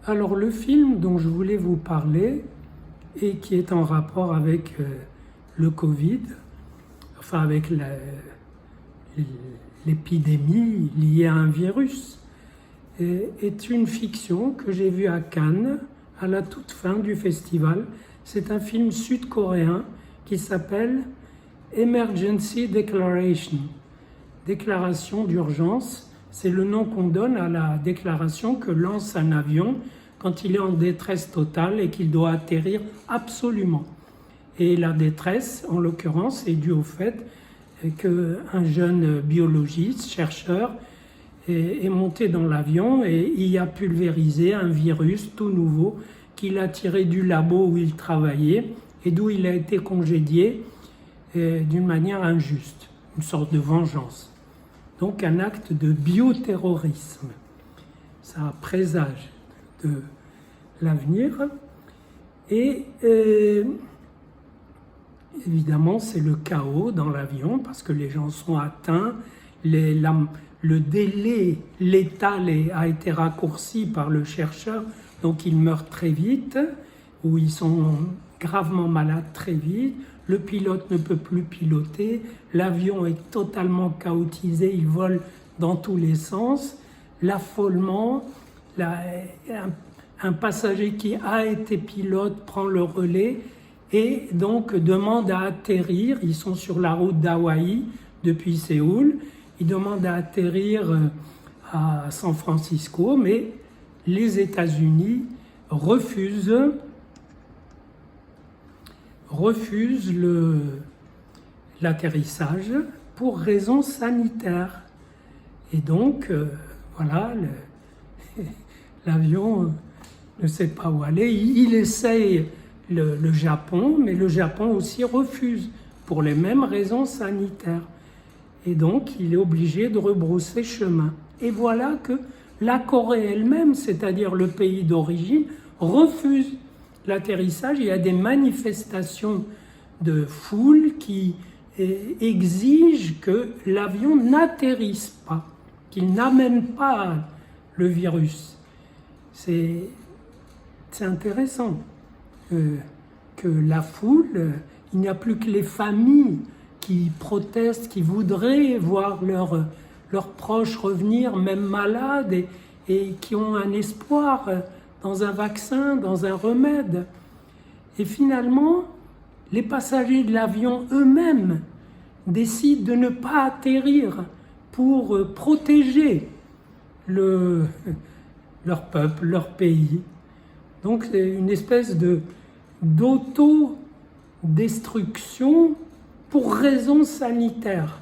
Alors le film dont je voulais vous parler et qui est en rapport avec le Covid, enfin avec l'épidémie liée à un virus, est une fiction que j'ai vue à Cannes à la toute fin du festival. C'est un film sud-coréen qui s'appelle Emergency Declaration, déclaration d'urgence. C'est le nom qu'on donne à la déclaration que lance un avion quand il est en détresse totale et qu'il doit atterrir absolument. Et la détresse, en l'occurrence, est due au fait qu'un jeune biologiste, chercheur, est monté dans l'avion et y a pulvérisé un virus tout nouveau qu'il a tiré du labo où il travaillait et d'où il a été congédié d'une manière injuste, une sorte de vengeance. Donc un acte de bioterrorisme. Ça présage de l'avenir. Et évidemment, c'est le chaos dans l'avion parce que les gens sont atteints. Le délai létal a été raccourci par le chercheur, donc ils meurent très vite, ou ils sont gravement malades très vite. Le pilote ne peut plus piloter, l'avion est totalement chaotisé, il vole dans tous les sens. L'affolement, un passager qui a été pilote prend le relais et donc demande à atterrir. Ils sont sur la route d'Hawaï depuis Séoul. Ils demandent à atterrir à San Francisco, mais les États-Unis refusent l'atterrissage pour raisons sanitaires. Et donc, voilà, l'avion ne sait pas où aller. Il essaye le Japon, mais le Japon aussi refuse pour les mêmes raisons sanitaires. Et donc, il est obligé de rebrousser chemin. Et voilà que la Corée elle-même, c'est-à-dire le pays d'origine, refuse l'atterrissage. Il y a des manifestations de foule qui exigent que l'avion n'atterrisse pas, qu'il n'amène pas le virus. C'est intéressant que la foule, il n'y a plus que les familles qui protestent, qui voudraient voir leurs proches revenir, même malades, et qui ont un espoir dans un vaccin, dans un remède. Et finalement, les passagers de l'avion eux-mêmes décident de ne pas atterrir pour protéger leur peuple, leur pays. Donc c'est une espèce d'autodestruction pour raisons sanitaires.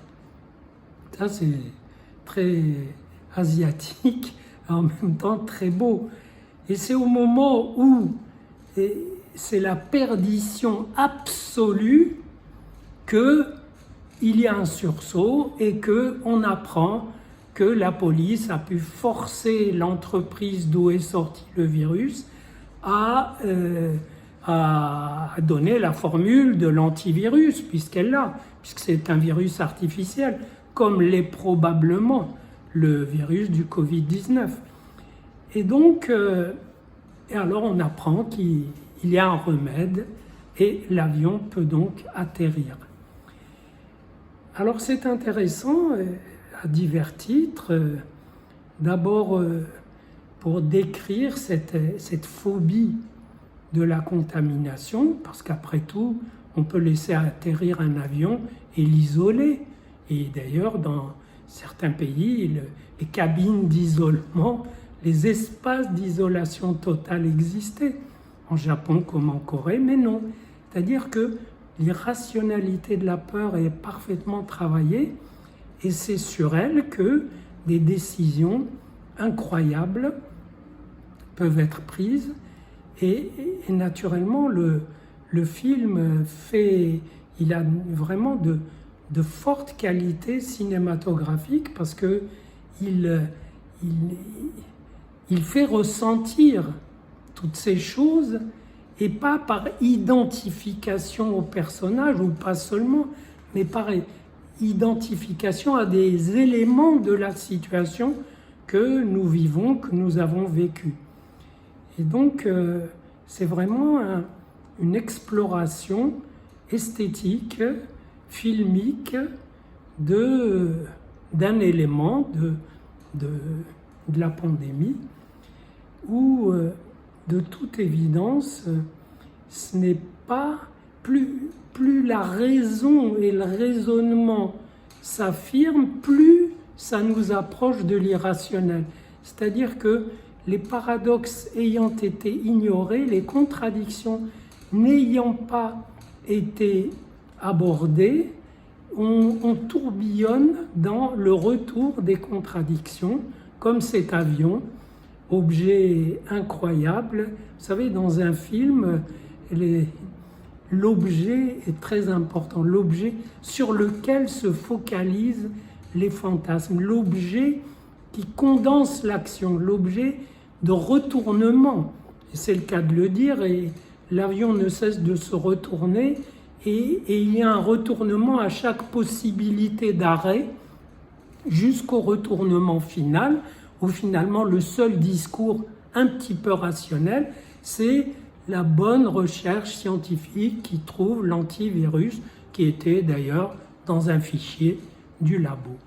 Ça, c'est très asiatique, en même temps très beau. Et c'est au moment où c'est la perdition absolue qu'il y a un sursaut et qu'on apprend que la police a pu forcer l'entreprise d'où est sorti le virus à donner la formule de l'antivirus, puisque c'est un virus artificiel, comme l'est probablement le virus du Covid-19. Et donc, alors on apprend qu'il y a un remède et l'avion peut donc atterrir. Alors c'est intéressant à divers titres. D'abord pour décrire cette phobie de la contamination, parce qu'après tout, on peut laisser atterrir un avion et l'isoler. Et d'ailleurs, dans certains pays, les cabines d'isolement, les espaces d'isolation totale existaient, en Japon comme en Corée, mais non. C'est-à-dire que l'irrationalité de la peur est parfaitement travaillée, et c'est sur elle que des décisions incroyables peuvent être prises. Et naturellement, le film il a vraiment de fortes qualités cinématographiques parce que il fait ressentir toutes ces choses et pas par identification au personnage ou pas seulement, mais par identification à des éléments de la situation que nous vivons, que nous avons vécu. Et donc, c'est vraiment une exploration esthétique, filmique, d'un élément de la pandémie, où, de toute évidence, ce n'est pas plus la raison et le raisonnement s'affirment, plus ça nous approche de l'irrationnel. C'est-à-dire que les paradoxes ayant été ignorés, les contradictions n'ayant pas été abordées, on tourbillonne dans le retour des contradictions, comme cet avion, objet incroyable. Vous savez, dans un film, l'objet est très important, l'objet sur lequel se focalisent les fantasmes, l'objet qui condense l'action, l'objet de retournement. Et c'est le cas de le dire, et l'avion ne cesse de se retourner, et il y a un retournement à chaque possibilité d'arrêt, jusqu'au retournement final, où finalement le seul discours un petit peu rationnel, c'est la bonne recherche scientifique qui trouve l'antivirus, qui était d'ailleurs dans un fichier du labo.